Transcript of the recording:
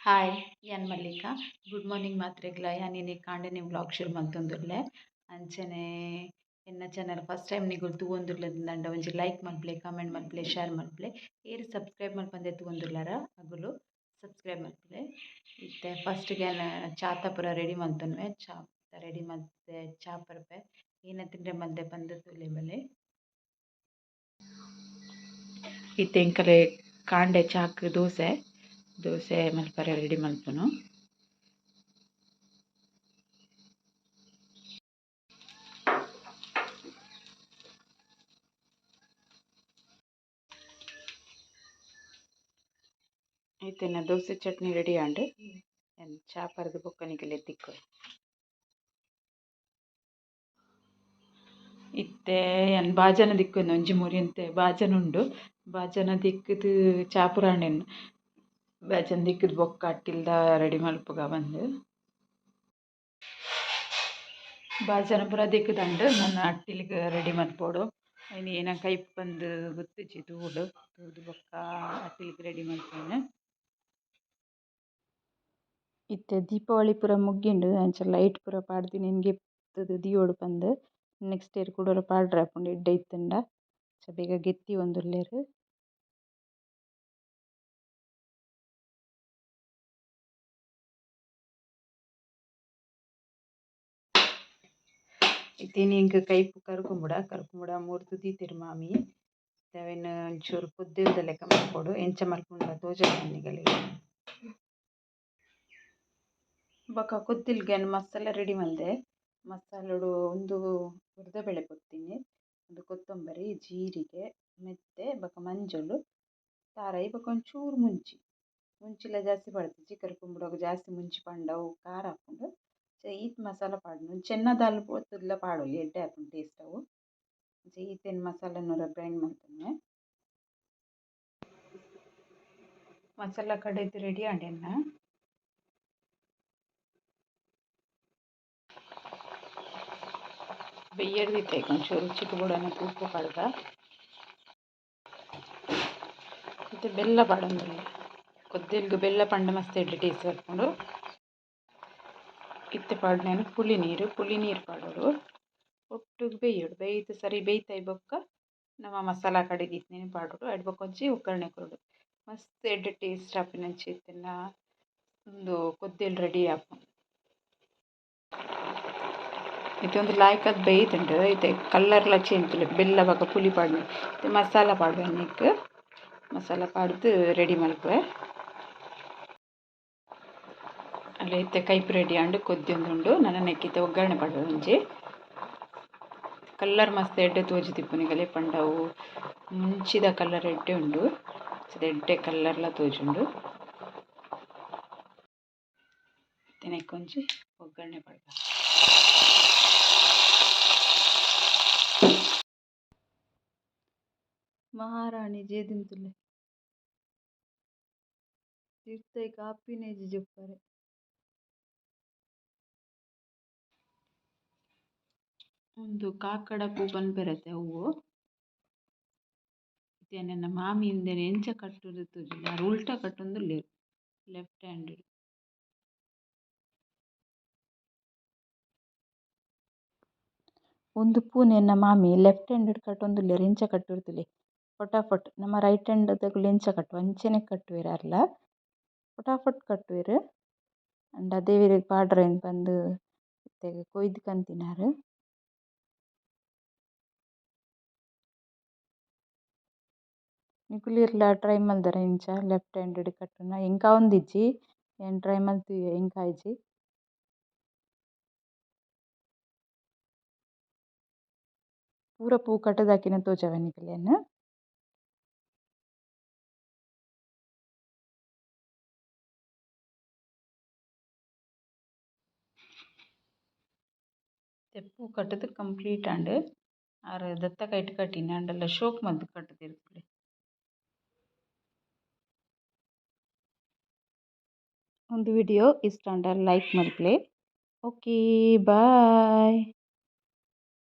Hi ಯಾನ್ Mallika good morning ಮಾತ್ರೆಗ್ಲ ಯಾನಿನಿ ಕಾಂಡೆನಿ vlog ಶುರು ಮಂತೊಂದುಲ್ಲೆ ಅಂಚನೆ ಎನ್ನ ಚಾನಲ್ ಫಸ್ಟ್ ಟೈಮ್ ನಿಗುಲು ತೂವೊಂದುರ್ಲದಂಡ ಒಂಜಿ ಲೈಕ್ ಮಲ್ಪ್ಲೆ ಕಮೆಂಟ್ ಮಲ್ಪ್ಲೆ ಶೇರ್ ಮಲ್ಪ್ಲೆ ಏರು ಸಬ್ಸ್ಕ್ರೈಬ್ ಮಲ್ಪಂದೆ ತೂವೊಂದುರ್ಲಾರ ಅಗುಲು ಸಬ್ಸ್ಕ್ರೈಬ್ ಮಲ್ಪ್ಲೆ ಇತ್ತೆ ಫಸ್ಟ್ ಗ್ಯಾನ್ ಚಾತ ಪೂರ ರೆಡಿ ಮಲ್ತೊನ್ವೆ ಚಾ ರೆಡಿ ಮಲ್ತೆ ಚಾ ಪರ್ಪೆ ಏನ ತಿಂಡ್ರೆ ಮಲ್ದೆ ಪಂದ್ ತೂಲೆ ಬಲೆ ಇತ್ತೆ ಎಂಕಲೆ ಕಾಂಡೆ ಚಾಕ್ ದೋಸೆ ದೋಸೆ ಮಲ್ಪರೆ ರೆಡಿ ಮಲ್ಪುನು ಐತೆನ ದೋಸೆ ಚಟ್ನಿ ರೆಡಿ ಆಂಡ್ ಚಾ ಪರ್ದು ಬೊಕ್ಕನಿಗೆಲೆ ತಿಕ್ಕು ಇತ್ತೆ ಎನ್ ಬಾಜನ ದಿಕ್ಕುಂಡು ಒಂಜಿ ಮೂರು ಎಂತೆ ಬಾಜನ ಉಂಡು ಬಾಜನ ದಿಕ್ಕುದು ಚಾ ಪುರಾಂಡೆನ್ ಬಾಜನ ದಿಕ್ಕುದು ಬೊಕ್ಕ ಅಟ್ಟಿಲ್ದ ರೆಡಿ ಮಲ್ಪುಗ ಬಂದು ಬಾಜನ ಪೂರ ದಿಕ್ಕುದಂಡು ನನ್ನ ಅಟ್ಟಿಲ್ಗ ರೆಡಿ ಮಲ್ಪೋಡು ಅಯ್ನಿ ಏನ ಕೈಪ್ ಬಂದು ಗುತ್ತಿಜಿ ತೂಡು ತೂದು ಬೊಕ್ಕ ಅಟ್ಟಿಲ್ಗ ರೆಡಿ ಮಲ್ಪೇನೆ ಇತ್ತೆ ದೀಪಾವಳಿ ಪೂರ ಮುಗ್ಗಿಂಡು ಅಂಚ ಲೈಟ್ ಪೂರ ಪಾಡ್ದಿನ ನಿನ್ಗೆ ದಿಯೋಡು ಪಂದ್ ನೆಕ್ಸ್ಟ್ ಇಯರ್ ಕೂಡಲ ಪಾಡ್ರೆ ಆಪುಂಡು ಎಡ್ಡೆ ಇತ್ತಂಡ ಬೇಗ ಗೆತ್ತಿ ಒಂದುಲ್ಲೆರ್ ಇತ್ತೇನೆ ಇಂಕ ಕೈಪು ಕರ್ಕುಂಬುಡ ಮೂರ್ತು ದೀತೆರ್ ಮಾಮಿ ಅವೆನ್ ಒಂಚೂರು ಪೊದ್ದುಲ್ದ ಲೆಕ್ಕ ಮಲ್ಪೊಡು ಎಂಚ ಮಲ್ಪುಂಡ ತೋಜೋಂಡು ನನಿಗಲೆ ಬೊಕ ಕೊದ್ದಿಲ್ಗೆ ಮಸಾಲ ರೆಡಿ ಮಲ್ದೆ ಮಸಾಲಡು ಒಂದು ಉರ್ದಬೇಳೆ ಕೊತ್ತಿನಿ ಒಂದು ಕೊತ್ತಂಬರಿ ಜೀರಿಗೆ ಮೆಂತೆ ಬೊಕ ಮಂಜೊಲು ತಾರಾಯಿ ಬೊಕ ಒಂಚೂರು ಮುಂಚಿಲ ಜಾಸ್ತಿ ಪಾಡ್ದಿಜಿ ಕರ್ಕುಂಬುಡಗ ಜಾಸ್ತಿ ಮುಂಚಿ ಪಂಡ ಅವು ಖಾರ ಆಪುಂಡು ಈತ್ ಮಸಾಲ ಪಾಡ್ನ ಚೆನ್ನ ದಾಲ್ ಪೊತ್ತುದ್ಲ ಪಾಡೊಲಿ ಎಡ್ಡೆ ಆಪುಂಡು ಟೇಸ್ಟ್ ಅವು ಈತೆನ್ ಮಸಾಲೆನೂರ ಗ್ರೈಂಡ್ ಮಲ್ತುನೆ ಮಸಾಲ ಕಡೆದು ರೆಡಿ ಆಂಡೆನ್ನ ಬೆಯ್ಯಡ್ದಿತ್ತೆ ಒಂಚೂರು ಚಿಟುಬುಡನ ಉಪ್ಪು ಪಾಡ್ದ ಮತ್ತೆ ಬೆಲ್ಲ ಪಾಡೊಂದುಲ್ಲೆ ಕೊದ್ದಿಲ್ಗ ಬೆಲ್ಲ ಪಂಡ ಮಸ್ತ್ ಎಡ್ಡೆ ಟೇಸ್ಟ್ ಬರ್ಪುಂಡು ಇತ್ತೆ ಪಾಡ್ನೇನು ಪುಳಿ ನೀರು ಪಾಡೋಡು ಒಟ್ಟುಗ್ ಬೇಯ್ದು ಸರಿ ಬೇಯ್ತೈ ಬೊಕ್ಕ ನಮ್ಮ ಮಸಾಲ ಕಡೆ ದೀತ್ನೇನು ಪಾಡೋಡು ಅಡ್ ಬೊಕ ಒಂಜಿ ಒಗ್ಗರಣೆ ಕೊರೊಡು ಮಸ್ತ್ ಎಡ್ಡೆ ಟೇಸ್ಟ್ ಆಪಿನಂಚಿ ಇತ್ತೆನ ಒಂದು ಕೊದ್ದಿಲ್ ರೆಡಿ ಆಪುಂಡು ಇದೊಂದು ಲಾಯ್ಕದ್ ಬೇಯ್ತುಂಡು ಐತೆ ಕಲ್ಲರ್ಲ ಚೇಂಜ್ ಬೆಲ್ಲ ಬೊಕ ಪುಳಿ ಪಾಡ್ನೆ ಮಸಾಲ ಪಾಡ್ವೆನಿಕ್ ಮಸಾಲ ಪಾಡ್ದು ರೆಡಿ ಮಲ್ಪುವೆ ಅಲ್ಲ ಇತ್ತೆ ಕೈಪ್ ರೆಡಿ ಆಂಡ್ ಕೊದ್ಯೊಂದುಂಡು ನನ್ನ ನೆಕ್ಕಿತ್ತೆ ಒಗ್ಗರಣೆ ಪಾಡ್ವೆ ಒಂಜಿ ಕಲ್ಲರ್ ಮಸ್ತ್ ಎಡ್ಡೆ ತೋಜುದಿಪ್ಪುನಿಗಲೆ ಪಂಡವು ಮುಂಚಿದ ಕಲ್ಲರ್ ಎಡ್ಡೆ ಉಂಡು ಎಡ್ಡೆ ಕಲ್ಲರ್ಲ ತೋಜುಂಡು ನೆಕ್ಕೊಂಜಿ ಒಗ್ಗರಣೆ ಪಾಡ್ವೆ ಮಹಾರಾಣಿ ಜೇದಿಂತುಲೆ ತೀರ್ಥೈ ಕಾಪಿನೇಜಿ ಜೊಪ್ಪರೆ ಒಂದು ಕಾಕಡ ಪೂ ಪನ್ಪೆರತೆ ಹೂವು ನನ್ನ ಮಾಮಿ ಇಂದೆನೆ ಎಂಚ ಕಟ್ಟುದು ತೋಜುಂಡು ಯಾರು ಉಲ್ಟಾ ಕಟ್ಟೊಂದುಲ್ಲೆರ್ ಲೆಫ್ಟ್ ಹ್ಯಾಂಡೆಡ್ ಒಂದು ಪೂನೆ ಎನ್ನ ಮಾಮಿ ಲೆಫ್ಟ್ ಹ್ಯಾಂಡೆಡ್ ಕಟ್ಟೊಂದುಲ್ಲೆರ್ ಎಂಚ ಕಟ್ಟುರ್ದುಲೆ ಫಟಾಫಟ್ ನಮ್ಮ ರೈಟ್ ಹ್ಯಾಂಡ್ ದಕುಲು ಎಂಚ ಕಟ್ಟುವ ಅಂಚನೆ ಕಟ್ಟುವೆರ್ ಅರ್ಲ ಫಟಾಫಟ್ ಕಟ್ಟುವೆರ್ ಅಂಡ ದೇವೆರೆಗ್ ಪಾಡ್ರೆ ಪಂದ್ ಇತ್ತೆಗ್ ಕೊಯ್ದು ಕಂತಿನಾರ್ ನಿಕುಲಿರ್ಲ ಟ್ರೈ ಮಲ್ದರ ಇಂಚ ಲೆಫ್ಟ್ ಹ್ಯಾಂಡೆಡ್ ಕಟ್ಟುನ ಎಂಕ ಒಂದಿಜ್ಜಿ ಏನು ಟ್ರೈ ಮಲ್ತಿವಿ ಎಂಕ ಆಯ್ಜಿ ಪೂರ ಪೂ ಕಟ್ಟದಾಕಿನ ತೋಜವ ನಿಕುಲೆನ್ ಪೂ ಕಟ್ಟುದು ಕಂಪ್ಲೀಟ್ ಆಂಡ್ ಆರ್ ದತ್ತ ಕೈಟ್ ಕಟ್ಟಿನ ಅಂಡಲ್ಲ ಶೋಕ್ ಮಲ್ತ್ ಕಟ್ಟುದಿರ್ತುಲೆ ಒಂದು ವಿಡಿಯೋ ಇಷ್ಟ ಆಂಡ ಲೈಕ್ ಮಲ್ಪ್ಲೆ ಓಕೆ ಬಾಯ್.